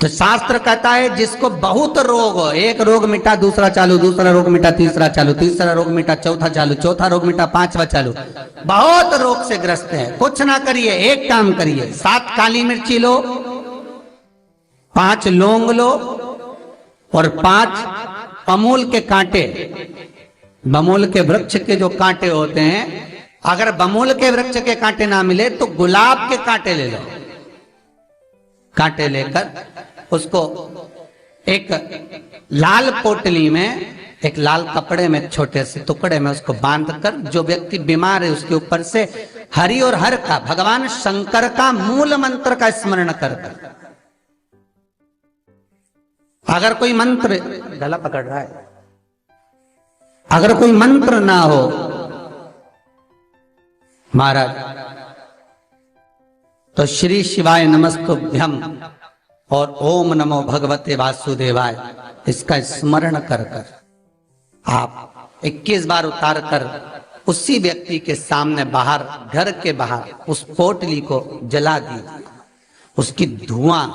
तो शास्त्र कहता है जिसको बहुत रोग हो, एक रोग मिटा दूसरा चालू, दूसरा रोग मिटा तीसरा चालू, तीसरा रोग मिटा चौथा चालू, चौथा रोग मिटा पांचवा चालू, बहुत रोग से ग्रस्त है, कुछ ना करिए, एक काम करिए, 7 काली मिर्ची लो, 5 लौंग लो और 5 बमूल के कांटे, बमूल के वृक्ष के जो कांटे होते हैं, अगर बमूल के वृक्ष के कांटे ना मिले तो गुलाब के कांटे ले लो। कांटे लेकर उसको एक लाल पोटली में, एक लाल कपड़े में, छोटे से टुकड़े में उसको बांधकर, जो व्यक्ति बीमार है उसके ऊपर से हरि और हर का, भगवान शंकर का मूल मंत्र का स्मरण कर। अगर कोई मंत्र, गला पकड़ रहा है, अगर कोई मंत्र ना हो महाराज, तो श्री शिवाय नमस्तुभ्यम और ओम नमो भगवते वासुदेवाय इसका स्मरण कर कर आप 21 बार उतार कर उसी व्यक्ति के सामने बाहर, घर के बाहर उस पोटली को जला दीजिए। उसकी धुआं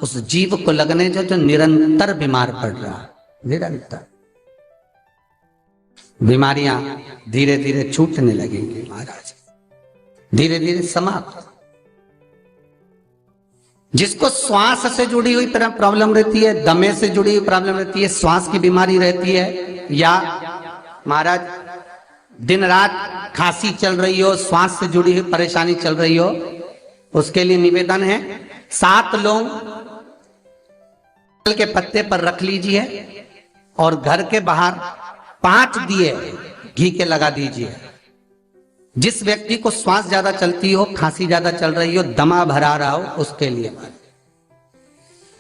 उस जीव को लगने जो निरंतर बीमार पड़ रहा है, निरंतर बीमारियां धीरे धीरे छूटने लगेंगी महाराज, धीरे धीरे समाप्त। जिसको श्वास से जुड़ी हुई तरह प्रॉब्लम रहती है, दमे से जुड़ी हुई प्रॉब्लम रहती है, श्वास की बीमारी रहती है, या महाराज दिन रात खांसी चल रही हो, श्वास से जुड़ी हुई परेशानी चल रही हो, उसके लिए निवेदन है 7 लौंग के पत्ते पर रख लीजिए और घर के बाहर 5 दिए घी के लगा दीजिए। जिस व्यक्ति को श्वास ज्यादा चलती हो, खांसी ज्यादा चल रही हो, दमा भरा रहा हो, उसके लिए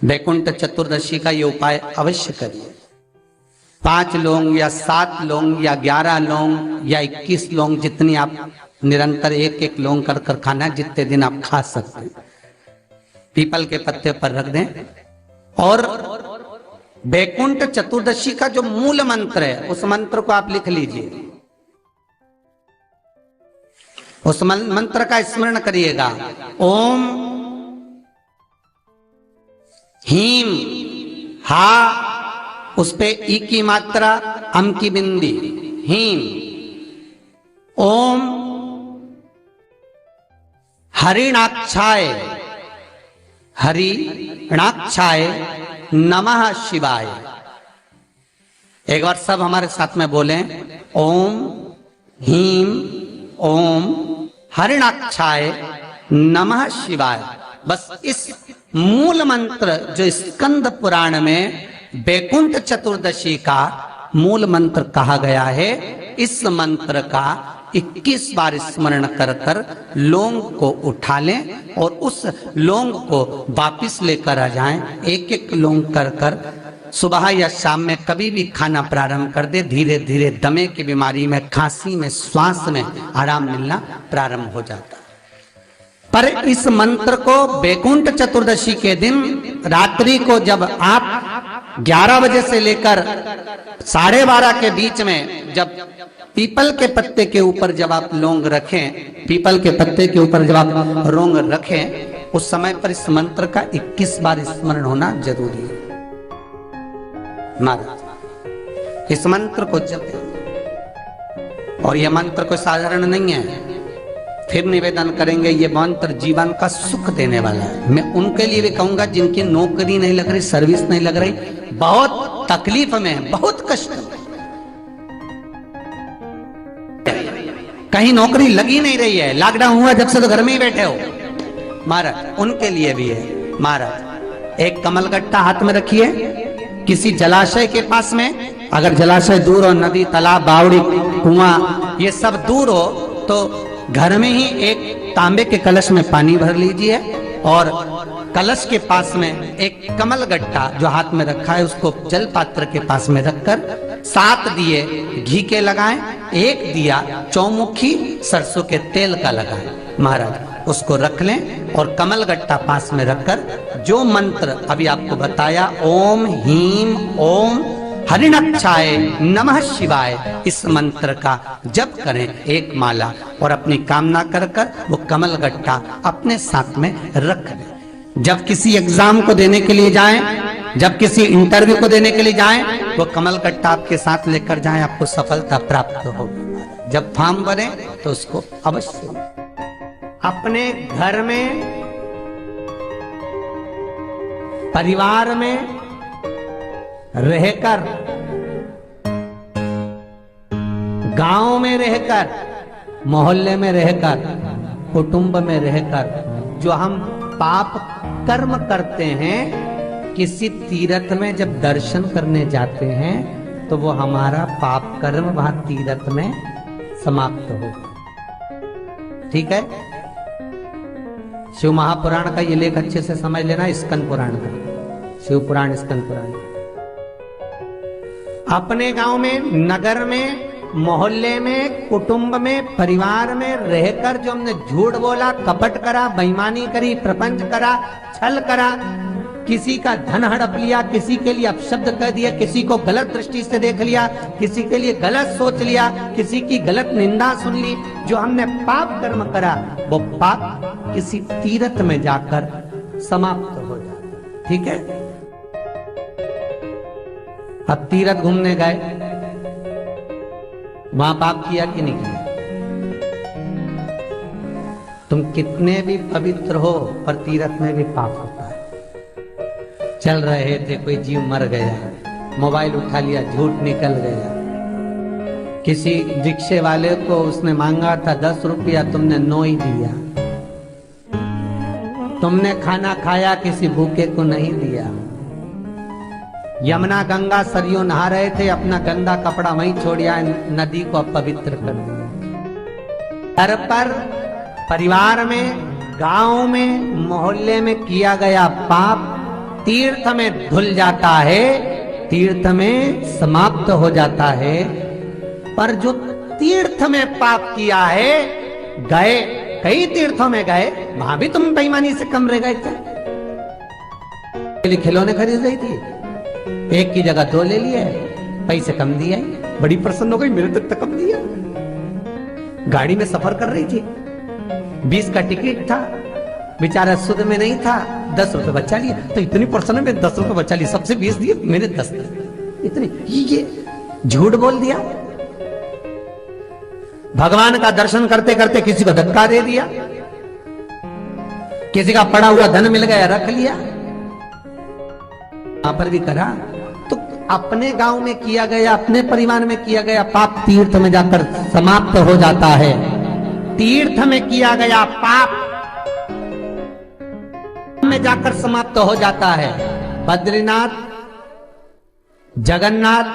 वैकुंठ चतुर्दशी का ये उपाय अवश्य करिए। 5 लौंग या 7 लौंग या 11 लौंग या 21 लौंग, जितनी आप निरंतर एक एक लौंग कर कर खाना, जितने दिन आप खा सकते हैं, पीपल के पत्ते पर रख दें। और वैकुंठ चतुर्दशी का जो मूल मंत्र है, उस मंत्र को आप लिख लीजिए, उस मंत्र का स्मरण करिएगा। ओम हीम हा, उस पे ई की मात्रा, अम की बिंदी, हीम। ओम हरिणाक्षाय, हरिणाक्षाय नमः शिवाय। एक बार सब हमारे साथ में बोलें, ओम हीम ओम हरिणाक्षाय नमः शिवाय। बस इस मूल मंत्र जो स्कंद पुराण में वैकुंठ चतुर्दशी का मूल मंत्र कहा गया है, इस मंत्र का 21 बार स्मरण कर कर लौंग को उठा लें और उस लौंग को वापिस लेकर आ जाएं। एक एक लौंग कर कर सुबह या शाम में कभी भी खाना प्रारंभ कर दे, धीरे धीरे दमे की बीमारी में, खांसी में, श्वास में आराम मिलना प्रारंभ हो जाता। पर इस मंत्र को वैकुंठ चतुर्दशी के दिन रात्रि को जब आप 11 बजे से लेकर 12:30 के बीच में, जब पीपल के पत्ते के ऊपर जब आप लौंग रखें, पीपल के पत्ते के ऊपर जब आप लौंग रखें, उस समय पर इस मंत्र का 21 बार स्मरण होना जरूरी है महाराज। इस मंत्र को जपें, और यह मंत्र कोई साधारण नहीं है। फिर निवेदन करेंगे, ये मंत्र जीवन का सुख देने वाला है। मैं उनके लिए भी कहूंगा जिनकी नौकरी नहीं लग रही, सर्विस नहीं लग रही, बहुत तकलीफ में, बहुत कष्ट में, कहीं नौकरी लगी नहीं रही है, लॉकडाउन हुआ जब से तो घर में ही बैठे हो महाराज, उनके लिए भी है महाराज। एक कमलगट्टा हाथ में रखिए, किसी जलाशय के पास में, अगर जलाशय दूर हो, नदी, तालाब, बावड़ी, कुआं ये सब दूर हो, तो घर में ही एक तांबे के कलश में पानी भर लीजिए और कलश के पास में एक कमलगट्टा जो हाथ में रखा है उसको जल पात्र के पास में रखकर 7 दिए घी के लगाएं, 1 दिया चौमुखी सरसों के तेल का लगाएं महाराज। उसको रख लें और कमलगट्टा पास में रखकर जो मंत्र अभी आपको बताया, ओम हीम ओम हरिणाक्षाय नमः शिवाय, इस मंत्र का जप करें 1 माला और अपनी कामना कर कर वो कमलगट्टा अपने साथ में रख लें। जब किसी एग्जाम को देने के लिए जाएं, जब किसी इंटरव्यू को देने के लिए जाएं, वो कमल कट्टा आपके साथ लेकर जाएं, आपको सफलता प्राप्त होगी। जब फॉर्म भरे तो उसको अवश्य अपने घर में, परिवार में रहकर, गांव में रहकर, मोहल्ले में रहकर, कुटुंब में रहकर जो हम पाप कर्म करते हैं, किसी तीर्थ में जब दर्शन करने जाते हैं तो वो हमारा पाप कर्म वहां तीर्थ में समाप्त हो। ठीक है, शिव महापुराण का ये लेख अच्छे से समझ लेना, स्कंद पुराण का, शिव पुराण स्कंद पुराण। अपने गांव में, नगर में, मोहल्ले में, कुटुंब में, परिवार में रहकर जो हमने झूठ बोला, कपट करा, बेईमानी करी, प्रपंच करा, छल करा, किसी का धन हड़प लिया, किसी के लिए अपशब्द कह दिया, किसी को गलत दृष्टि से देख लिया, किसी के लिए गलत सोच लिया, किसी की गलत निंदा सुन ली, जो हमने पाप कर्म करा वो पाप किसी तीर्थ में जाकर समाप्त हो जाता। ठीक है, अब तीर्थ घूमने गए, वहां पाप किया कि नहीं किया? तुम कितने भी पवित्र हो पर तीर्थ में भी पाप होता है। चल रहे थे, कोई जीव मर गया, मोबाइल उठा लिया, झूठ निकल गया, किसी रिक्शे वाले को उसने मांगा था 10 रुपया, तुमने 9 ही दिया, तुमने खाना खाया, किसी भूखे को नहीं दिया, यमुना गंगा सरयू नहा रहे थे, अपना गंदा कपड़ा वहीं छोड़िया, नदी को अपवित्र कर दिया। घर पर, परिवार में, गांव में, मोहल्ले में किया गया पाप तीर्थ में धुल जाता है, तीर्थ में समाप्त हो जाता है। पर जो तीर्थ में पाप किया है, गए, कई तीर्थों में गए, वहां भी तुम बेईमानी से कमरे गए थे, खिलौने खरीद रही थी, एक की जगह 2 ले लिए, पैसे कम दिए, बड़ी प्रसन्न हो गई, मेरे तक कम दिया। गाड़ी में सफर कर रही थी, 20 का टिकट था, बेचारा सुध में नहीं था, 10 रुपए बचा लिया, तो इतनी प्रसन्न में 10 रुपए बचा लिया, सबसे 20 दिए, मैंने 10, इतनी, ये झूठ बोल दिया। भगवान का दर्शन करते करते किसी को धक्का दे दिया, किसी का पड़ा हुआ धन मिल गया, रख लिया, वहां पर भी करा। तो अपने गांव में किया गया, अपने परिवार में किया गया पाप तीर्थ में जाकर समाप्त हो जाता है। तीर्थ में किया गया पाप में जाकर समाप्त हो जाता है। बद्रीनाथ, जगन्नाथ,